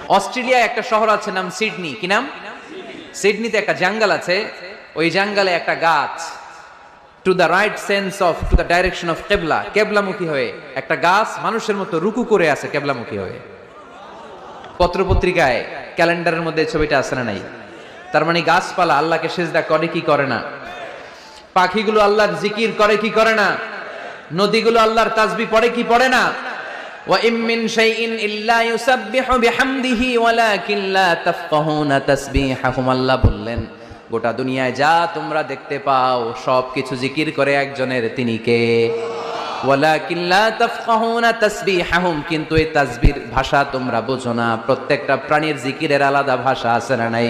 অস্ট্রেলিয়ায় একটা শহর আছে নাম সিডনি, কি নাম? সিডনিতে একটা জঙ্গল আছে, ওই জঙ্গলে একটা গাছ to the right sense of to the direction of কেবলা, কেবলামুখী হয়ে একটা গাছ মানুষের মতো রুকু করে আছে কেবলামুখী হয়ে। পত্রপত্রিকায় ক্যালেন্ডারের মধ্যে ছবিটা আছে না নাই? তার মানে গাছপালা আল্লাহকে সিজদা করে কি করে না? পাখিগুলো আল্লাহর জিকির করে কি করে না? নদীগুলো আল্লাহর তাসবিহ পড়ে কি পড়ে না? ওয়া ইম মিন শাইইন ইল্লা ইউসাব্বিহু বিহামদিহি ওয়ালাকিন লা তাফকাহুনা তাসবিহাহুম। আল্লাহ বললেন গোটা দুনিয়ায় যা তোমরা দেখতে পাও সবকিছু জিকির করে একজনের, তিনি কে? ওয়ালাকিন লা তাফকাহুনা তাসবিহাহুম, কিন্তু এই তাসবিহর ভাষা তোমরা বোঝো না। প্রত্যেকটা প্রাণীর জিকিরের আলাদা ভাষা আছে না নাই?